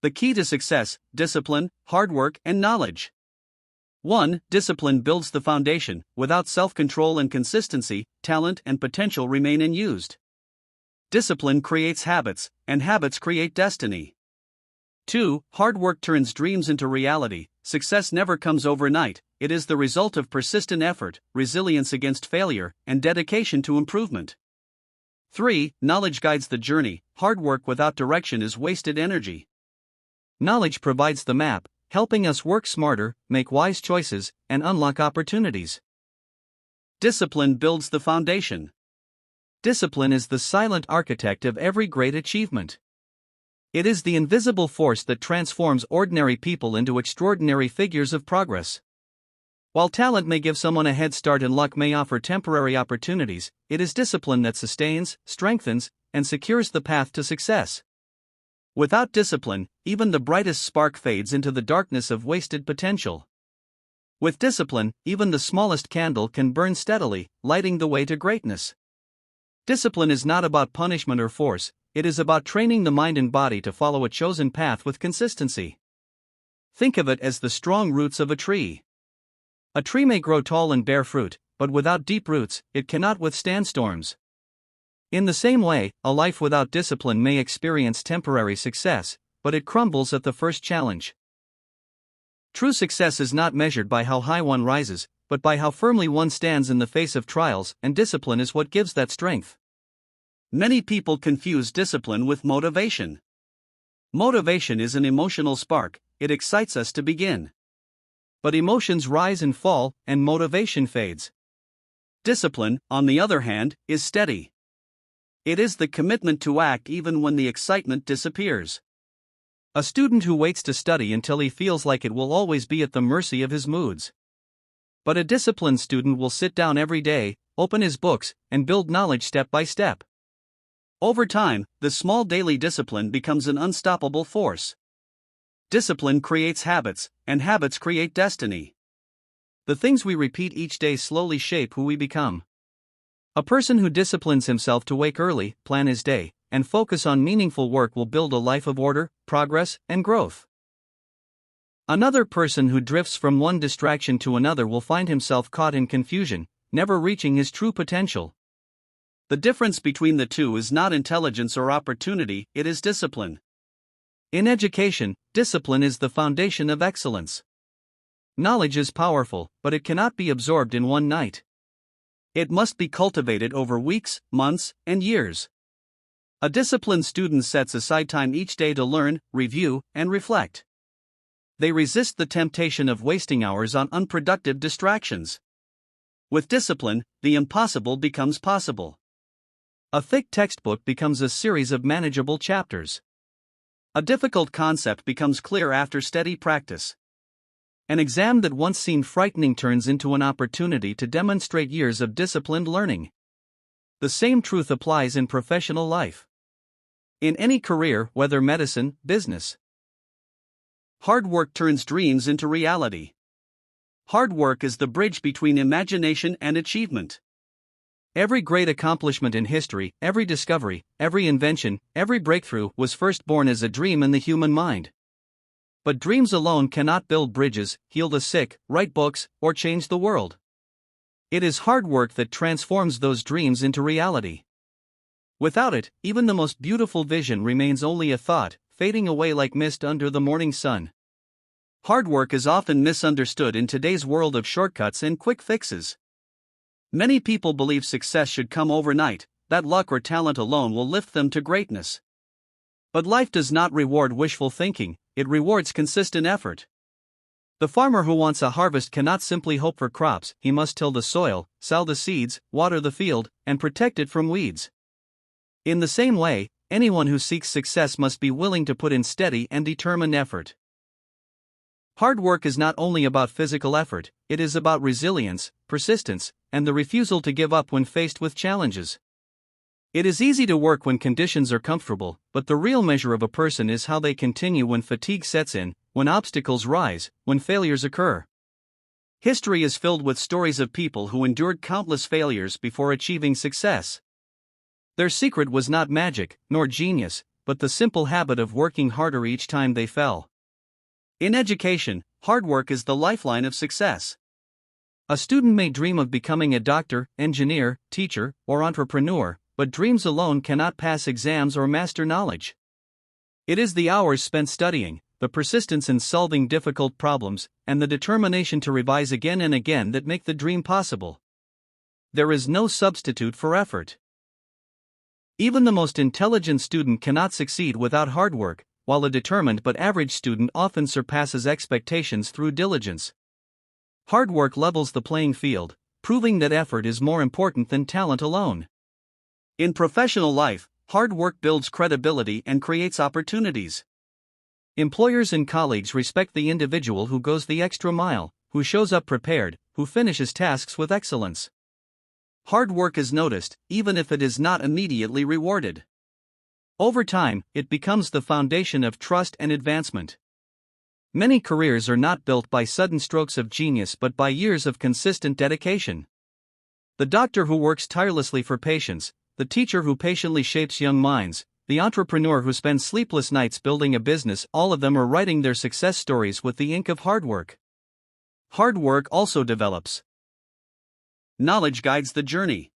The key to success: discipline, hard work, and knowledge. 1. Discipline builds the foundation. Without self-control and consistency, talent and potential remain unused. Discipline creates habits, and habits create destiny. 2. Hard work turns dreams into reality. Success never comes overnight, it is the result of persistent effort, resilience against failure, and dedication to improvement. 3. Knowledge guides the journey. Hard work without direction is wasted energy. Knowledge provides the map, helping us work smarter, make wise choices, and unlock opportunities. Discipline builds the foundation. Discipline is the silent architect of every great achievement. It is the invisible force that transforms ordinary people into extraordinary figures of progress. While talent may give someone a head start and luck may offer temporary opportunities, it is discipline that sustains, strengthens, and secures the path to success. Without discipline, even the brightest spark fades into the darkness of wasted potential. With discipline, even the smallest candle can burn steadily, lighting the way to greatness. Discipline is not about punishment or force, it is about training the mind and body to follow a chosen path with consistency. Think of it as the strong roots of a tree. A tree may grow tall and bear fruit, but without deep roots, it cannot withstand storms. In the same way, a life without discipline may experience temporary success, but it crumbles at the first challenge. True success is not measured by how high one rises, but by how firmly one stands in the face of trials, and discipline is what gives that strength. Many people confuse discipline with motivation. Motivation is an emotional spark, it excites us to begin. But emotions rise and fall, and motivation fades. Discipline, on the other hand, is steady. It is the commitment to act even when the excitement disappears. A student who waits to study until he feels like it will always be at the mercy of his moods. But a disciplined student will sit down every day, open his books, and build knowledge step by step. Over time, the small daily discipline becomes an unstoppable force. Discipline creates habits, and habits create destiny. The things we repeat each day slowly shape who we become. A person who disciplines himself to wake early, plan his day, and focus on meaningful work will build a life of order, progress, and growth. Another person who drifts from one distraction to another will find himself caught in confusion, never reaching his true potential. The difference between the two is not intelligence or opportunity, it is discipline. In education, discipline is the foundation of excellence. Knowledge is powerful, but it cannot be absorbed in one night. It must be cultivated over weeks, months, and years. A disciplined student sets aside time each day to learn, review, and reflect. They resist the temptation of wasting hours on unproductive distractions. With discipline, the impossible becomes possible. A thick textbook becomes a series of manageable chapters. A difficult concept becomes clear after steady practice. An exam that once seemed frightening turns into an opportunity to demonstrate years of disciplined learning. The same truth applies in professional life. In any career, whether medicine, business. Hard work turns dreams into reality. Hard work is the bridge between imagination and achievement. Every great accomplishment in history, every discovery, every invention, every breakthrough was first born as a dream in the human mind. But dreams alone cannot build bridges, heal the sick, write books, or change the world. It is hard work that transforms those dreams into reality. Without it, even the most beautiful vision remains only a thought, fading away like mist under the morning sun. Hard work is often misunderstood in today's world of shortcuts and quick fixes. Many people believe success should come overnight, that luck or talent alone will lift them to greatness. But life does not reward wishful thinking, it rewards consistent effort. The farmer who wants a harvest cannot simply hope for crops, he must till the soil, sow the seeds, water the field, and protect it from weeds. In the same way, anyone who seeks success must be willing to put in steady and determined effort. Hard work is not only about physical effort, it is about resilience, persistence, and the refusal to give up when faced with challenges. It is easy to work when conditions are comfortable, but the real measure of a person is how they continue when fatigue sets in, when obstacles rise, when failures occur. History is filled with stories of people who endured countless failures before achieving success. Their secret was not magic, nor genius, but the simple habit of working harder each time they fell. In education, hard work is the lifeline of success. A student may dream of becoming a doctor, engineer, teacher, or entrepreneur, but dreams alone cannot pass exams or master knowledge. It is the hours spent studying, the persistence in solving difficult problems, and the determination to revise again and again that make the dream possible. There is no substitute for effort. Even the most intelligent student cannot succeed without hard work, while a determined but average student often surpasses expectations through diligence. Hard work levels the playing field, proving that effort is more important than talent alone. In professional life, hard work builds credibility and creates opportunities. Employers and colleagues respect the individual who goes the extra mile, who shows up prepared, who finishes tasks with excellence. Hard work is noticed, even if it is not immediately rewarded. Over time, it becomes the foundation of trust and advancement. Many careers are not built by sudden strokes of genius but by years of consistent dedication. The doctor who works tirelessly for patients, the teacher who patiently shapes young minds, the entrepreneur who spends sleepless nights building a business, all of them are writing their success stories with the ink of hard work. Hard work also develops. Knowledge guides the journey.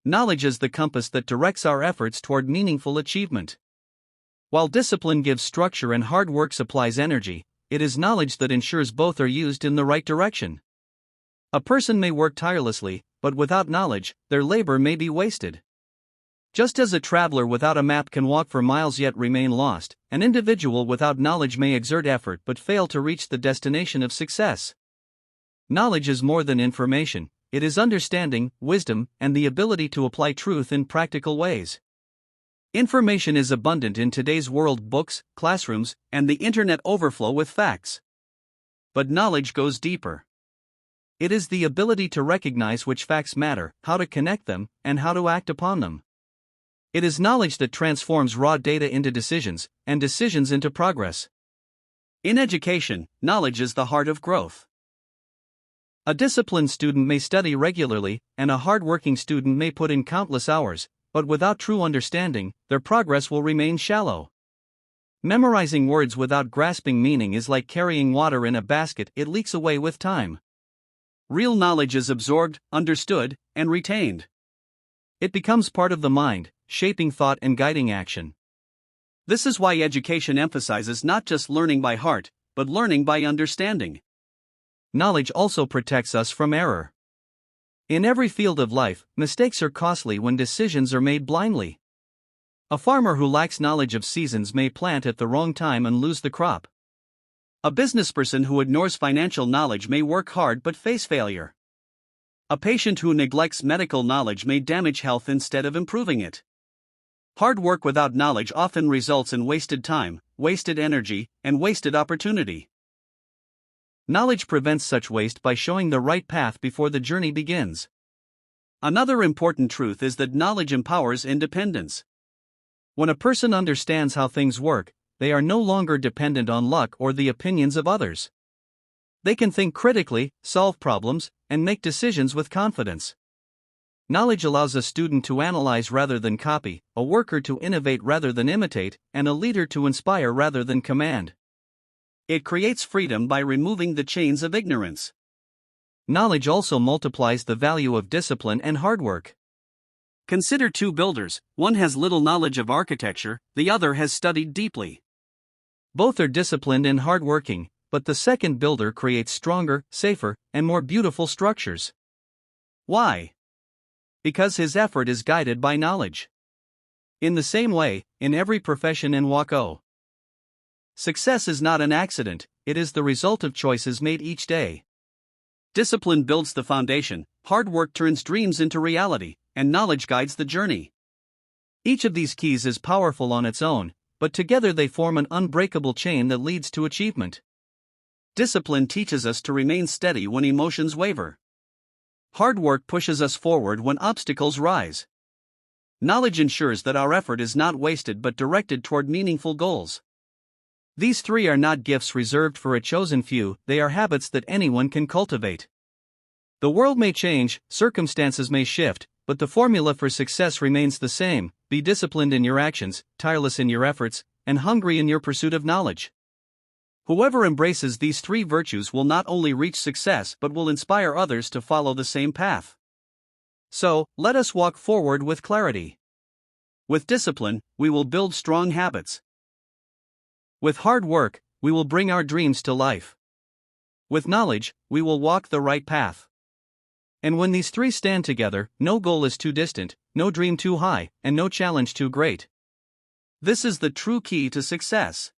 Knowledge is the compass that directs our efforts toward meaningful achievement. While discipline gives structure and hard work supplies energy, it is knowledge that ensures both are used in the right direction. A person may work tirelessly, but without knowledge, their labor may be wasted. Just as a traveler without a map can walk for miles yet remain lost, an individual without knowledge may exert effort but fail to reach the destination of success. Knowledge is more than information, it is understanding, wisdom, and the ability to apply truth in practical ways. Information is abundant in today's world: books, classrooms, and the internet overflow with facts. But knowledge goes deeper. It is the ability to recognize which facts matter, how to connect them, and how to act upon them. It is knowledge that transforms raw data into decisions, and decisions into progress. In education, knowledge is the heart of growth. A disciplined student may study regularly, and a hard-working student may put in countless hours, but without true understanding, their progress will remain shallow. Memorizing words without grasping meaning is like carrying water in a basket, it leaks away with time. Real knowledge is absorbed, understood, and retained. It becomes part of the mind, shaping thought and guiding action. This is why education emphasizes not just learning by heart, but learning by understanding. Knowledge also protects us from error. In every field of life, mistakes are costly when decisions are made blindly. A farmer who lacks knowledge of seasons may plant at the wrong time and lose the crop. A businessperson who ignores financial knowledge may work hard but face failure. A patient who neglects medical knowledge may damage health instead of improving it. Hard work without knowledge often results in wasted time, wasted energy, and wasted opportunity. Knowledge prevents such waste by showing the right path before the journey begins. Another important truth is that knowledge empowers independence. When a person understands how things work, they are no longer dependent on luck or the opinions of others. They can think critically, solve problems, and make decisions with confidence. Knowledge allows a student to analyze rather than copy, a worker to innovate rather than imitate, and a leader to inspire rather than command. It creates freedom by removing the chains of ignorance. Knowledge also multiplies the value of discipline and hard work. Consider two builders, one has little knowledge of architecture, the other has studied deeply. Both are disciplined and hardworking, but the second builder creates stronger, safer, and more beautiful structures. Why? Because his effort is guided by knowledge. In the same way, in every profession and walk, success is not an accident, it is the result of choices made each day. Discipline builds the foundation, hard work turns dreams into reality, and knowledge guides the journey. Each of these keys is powerful on its own, but together they form an unbreakable chain that leads to achievement. Discipline teaches us to remain steady when emotions waver. Hard work pushes us forward when obstacles rise. Knowledge ensures that our effort is not wasted but directed toward meaningful goals. These three are not gifts reserved for a chosen few, they are habits that anyone can cultivate. The world may change, circumstances may shift, But the formula for success remains the same: be disciplined in your actions, tireless in your efforts, and hungry in your pursuit of knowledge. Whoever embraces these three virtues will not only reach success but will inspire others to follow the same path. So, let us walk forward with clarity. With discipline, we will build strong habits. With hard work, we will bring our dreams to life. With knowledge, we will walk the right path. And when these three stand together, no goal is too distant, no dream too high, and no challenge too great. This is the true key to success.